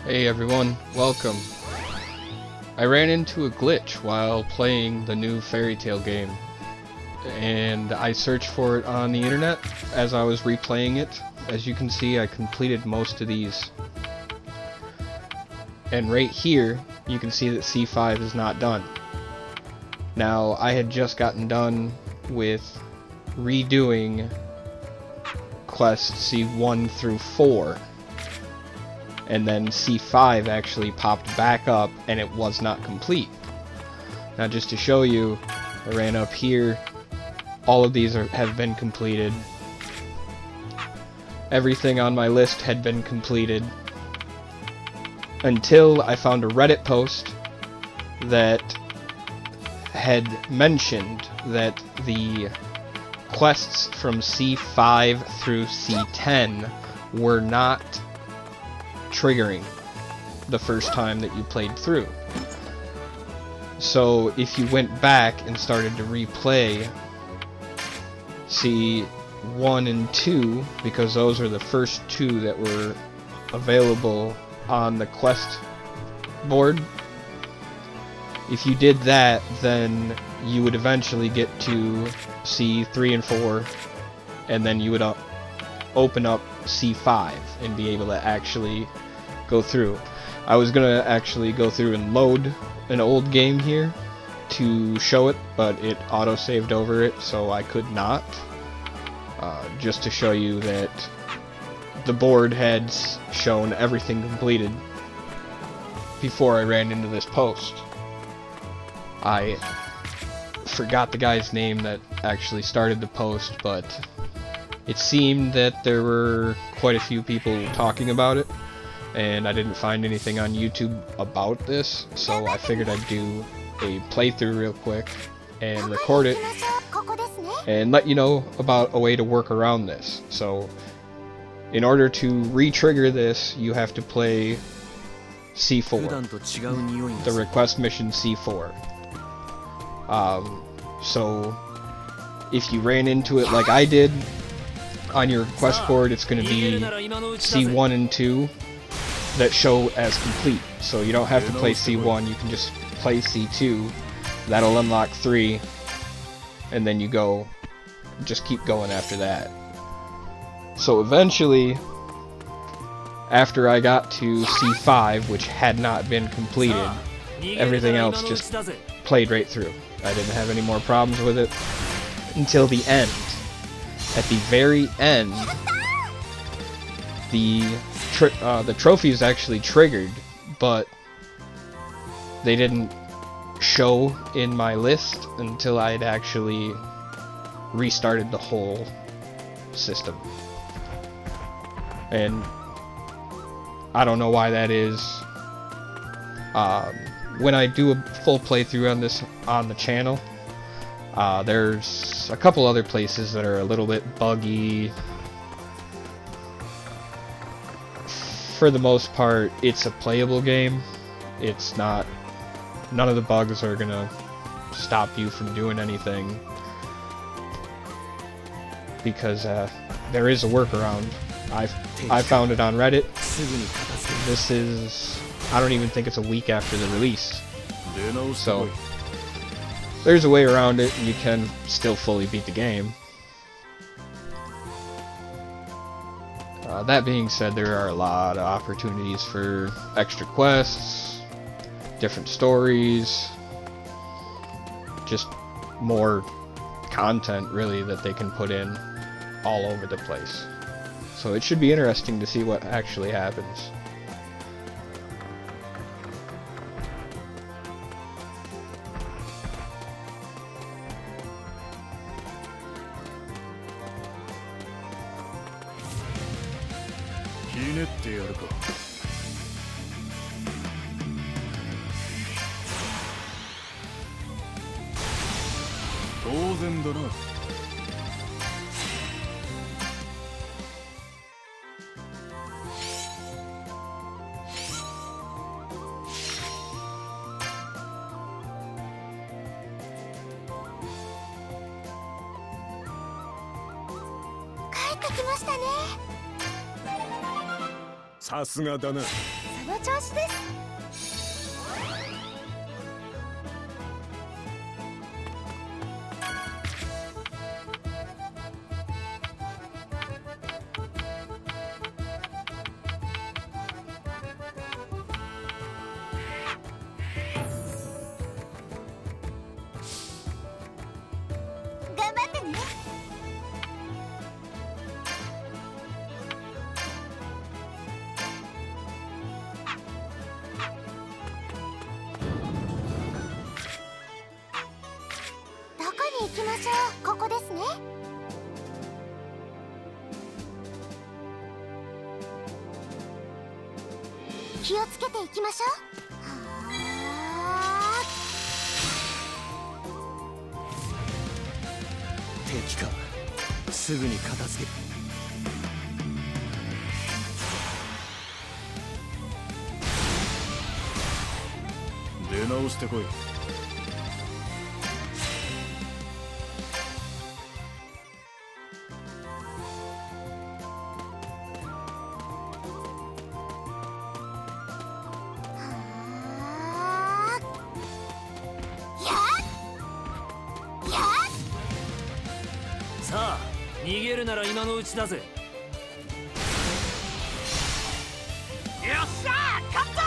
Hey everyone, welcome. I ran into a glitch while playing the new Fairy Tail game, and I searched for it on the internet as I was replaying it. As you can see, I completed most of these. And right here, you can see that C5 is not done. Now, I had just gotten done with redoing quests C1 through 4. And then C5 actually popped back up and it was not complete. Now just to show you, I ran up here, all of these have been completed. Everything on my list had been completed until I found a Reddit post that had mentioned that the quests from C5 through C10 were not triggering the first time that you played through. So if you went back and started to replay C1 and 2, because those are the first two that were available on the quest board, if you did that, then you would eventually get to C3 and 4, and then you would open up C5 and be able to actually go through. I was gonna actually go through and load an old game here to show it, but it auto-saved over it, so I could not. Just to show you that the board had shown everything completed before I ran into this post. I forgot the guy's name that actually started the post, but it seemed that there were quite a few people talking about it, and I didn't find anything on YouTube about this, so I figured I'd do a playthrough real quick and record it and let you know about a way to work around this. So in order to re-trigger this, you have to play C4, the request mission C4. So if you ran into it like I did, on your quest board it's going to be C1 and 2 that show as complete. So you don't have to play C1, you can just play C2. That'll unlock 3, and then you go, just keep going after that. So eventually, after I got to C5, which had not been completed, everything else just played right through. I didn't have any more problems with it until the end. At the very end, the trophies actually triggered, but they didn't show in my list until I had actually restarted the whole system. And I don't know why that is. When I do a full playthrough on this on the channel, there's a couple other places that are a little bit buggy. For the most part, it's a playable game. It's not, none of the bugs are gonna stop you from doing anything, because there is a workaround. I found it on Reddit. This is, I don't even think it's a week after the release, so there's a way around it, and you can still fully beat the game. That being said, there are a lot of opportunities for extra quests, different stories, just more content really that they can put in all over the place. So it should be interesting to see what actually happens. さすがだな。その調子です。頑張ってね。どこに行きましょう。ここですね。気をつけていきましょう。は敵か。すぐに片付ける。出直してこい。さあ逃げるなら今のうちだぜ。よっしゃー勝った。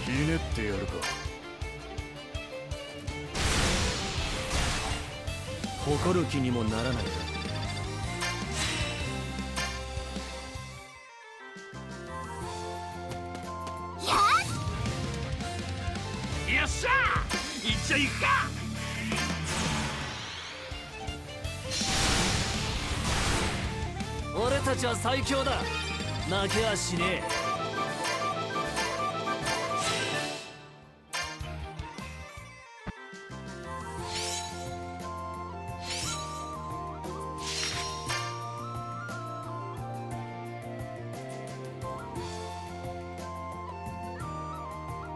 ひねってやるか。誇る気にもならないか。よっしゃーいっちゃいくか。俺たちは最強だ。負けはしねえ。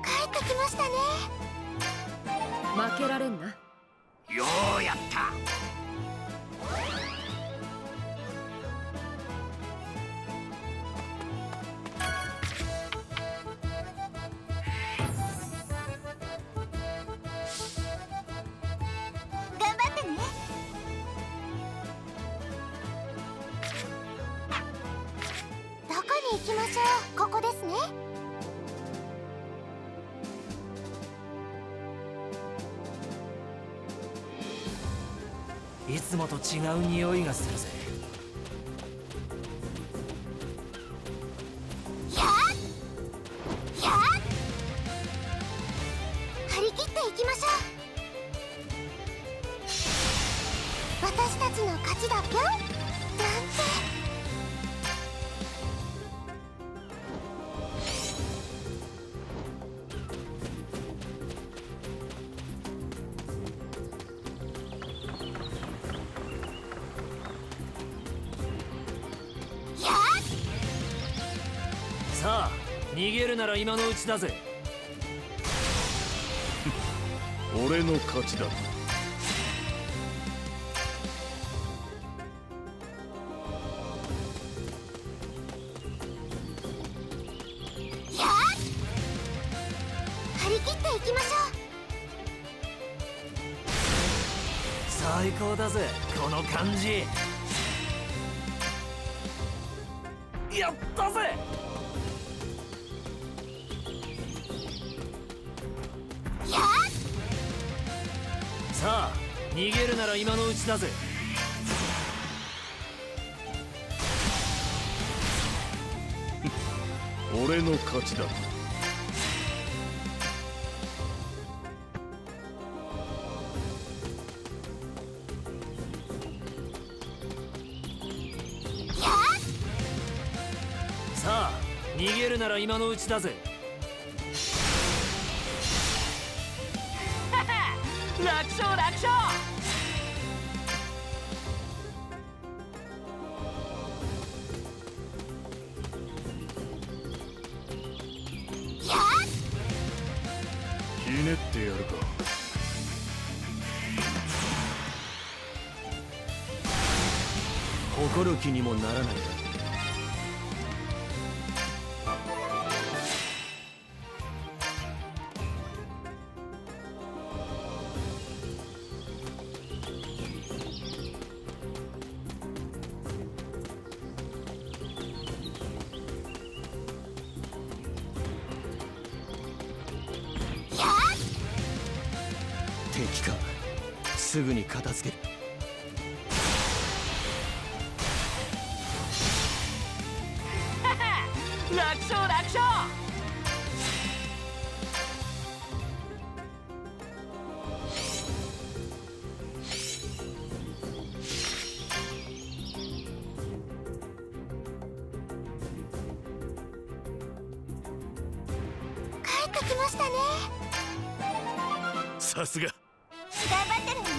帰ってきましたね。負けられんな。ようやった。頑張ってね。どこに行きましょう。ここですね。いつもと違う匂いがするぜ。張り切っていきましょう。私たちの勝ちだぴょんなんて。さあ逃げるなら今のうちだぜ。俺の勝ちだ。張り切っていきましょ最高だぜこの感じ。やったぜ。さあ逃げるなら今のうちだぜ。俺の勝ちだ。さあ逃げるなら今のうちだぜ。楽勝楽勝。ひってやるか。誇る気にもならないか。敵か。すぐに片付ける。楽勝楽勝。帰ってきましたね。さすが。頑張ってるわね。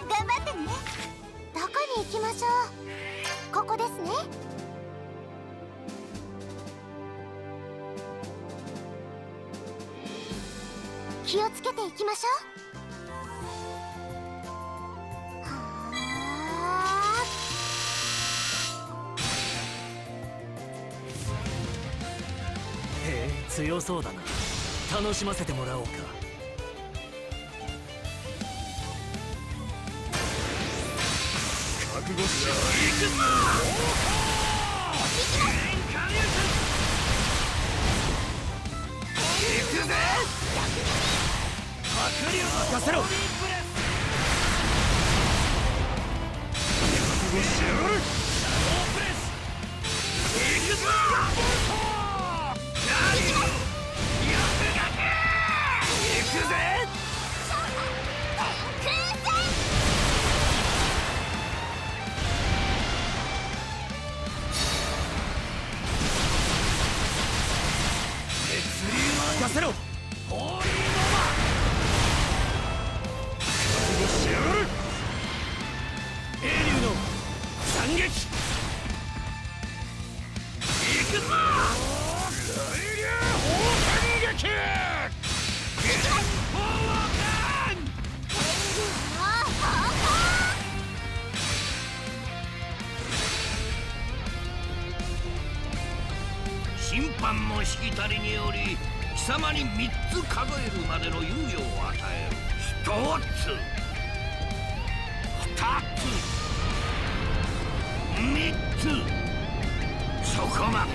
頑張ってね。どこに行きましょう。ここですね。気をつけていきましょう。はへえ、強そうだな。楽しませてもらおうか。覚悟しろ。任せろ。任せろ。英竜の斬撃。行くぞ。大竜砲撃。審判のしきたりにより貴様に3つ数えるまでの猶予を与える。1つ、2つ、3つ、そこまで。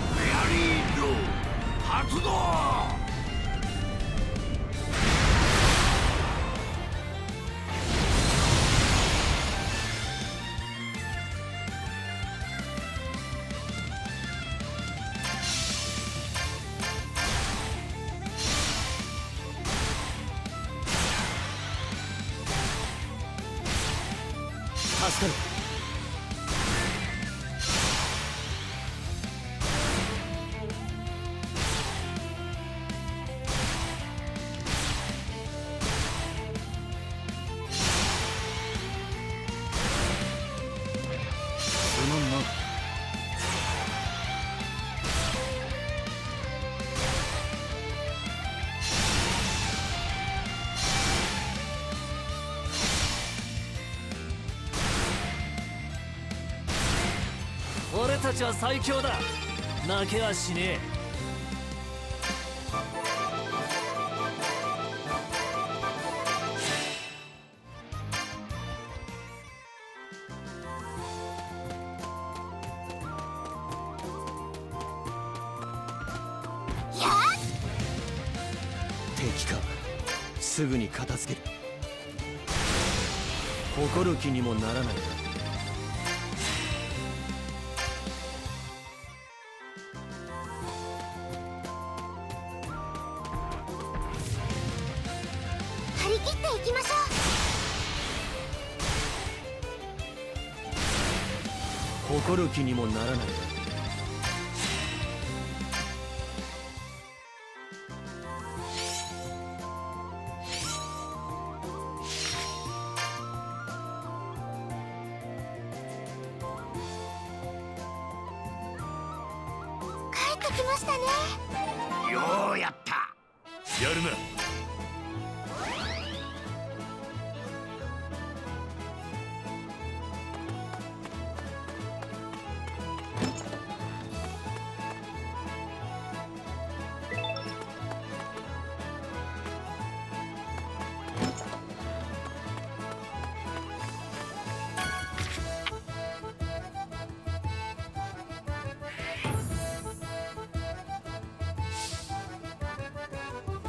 フェアリード発動。助かる。すまんな。俺たちは最強だ。負けはしねえ。敵か。すぐに片付ける。誇る気にもならないか。張り切っていきましょう。怒る気にもならないな。帰ってきましたね。ようやった。やるな。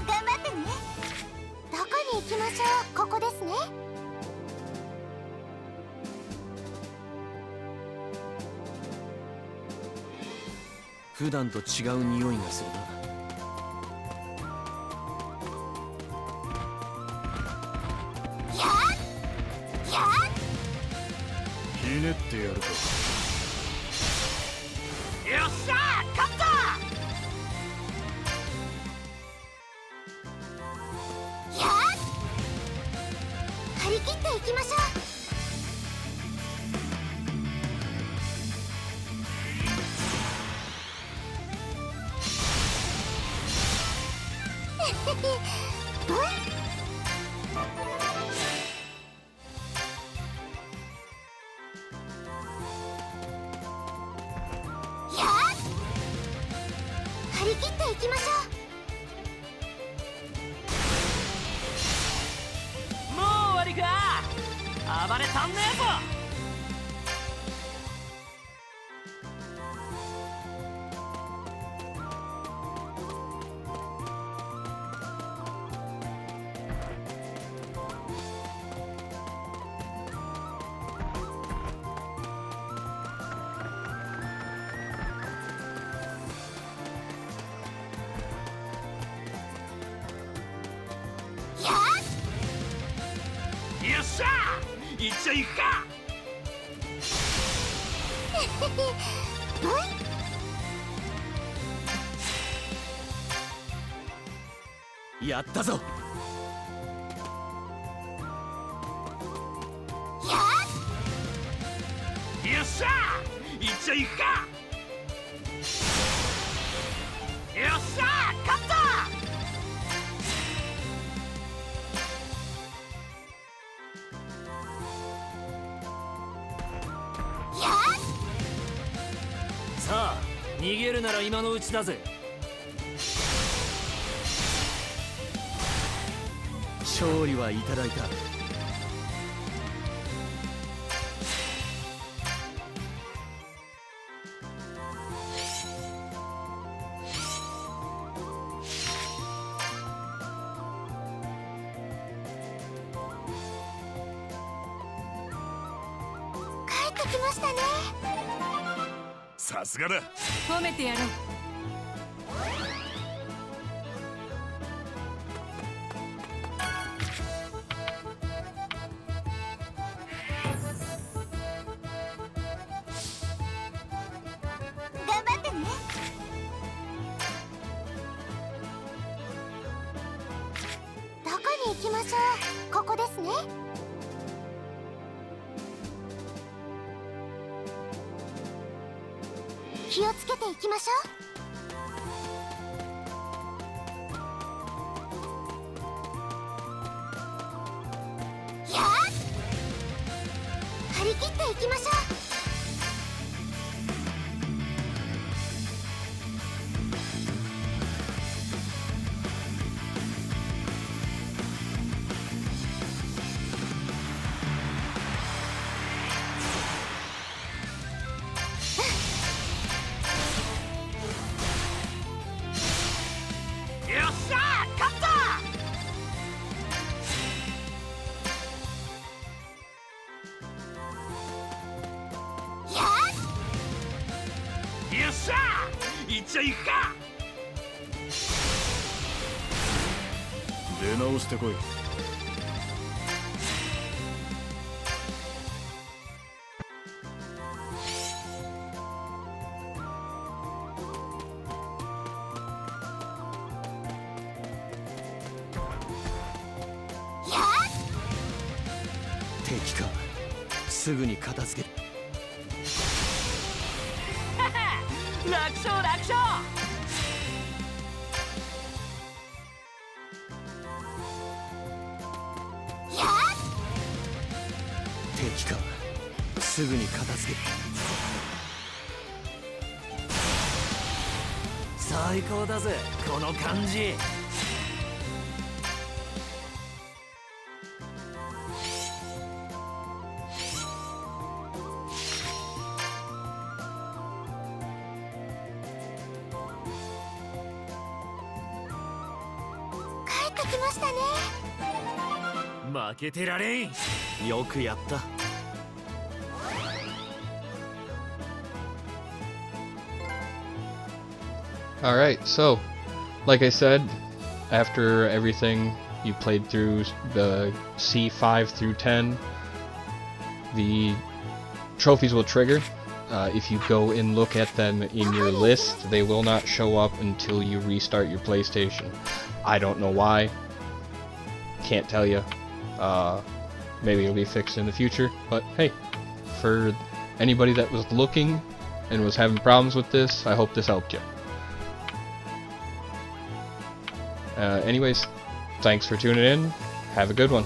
頑張ってね。どこに行きましょう。ここですね。普段と違う匂いがするな。やっやっひねってやるか。よっしゃー、勝った。やっ張り切っていきましょう。ブンやっ張り切っていきましょう。もう終わりか。暴れたんねえぞ。やっよっしゃー、行っちゃいくか。ブンやったぞ。やっよっしゃー、行っちゃいくか。よっしゃー、勝った。やっさあ逃げるなら今のうちだぜ。勝利はいただいた。帰ってきましたね。さすがだ。褒めてやろう。頑張ってね。どこに行きましょう。ここですね。気をつけていきましょう。やっ張り切っていきましょう。よっしゃー、勝った。やっよっしゃー、行っちゃいくか。出直してこい。すぐに片付ける。楽勝楽勝。敵か。すぐに片付ける。最高だぜこの感じ。帰ってきましたね。負けてられん。よくやった。Alright, so, like I said, after everything you played through the C5 through 10, the trophies will trigger. If you go and look at them in your list, they will not show up until you restart your PlayStation. I don't know why. Can't tell you. Maybe it'll be fixed in the future, but hey, for anybody that was looking and was having problems with this, I hope this helped you. Anyways, thanks for tuning in. Have a good one.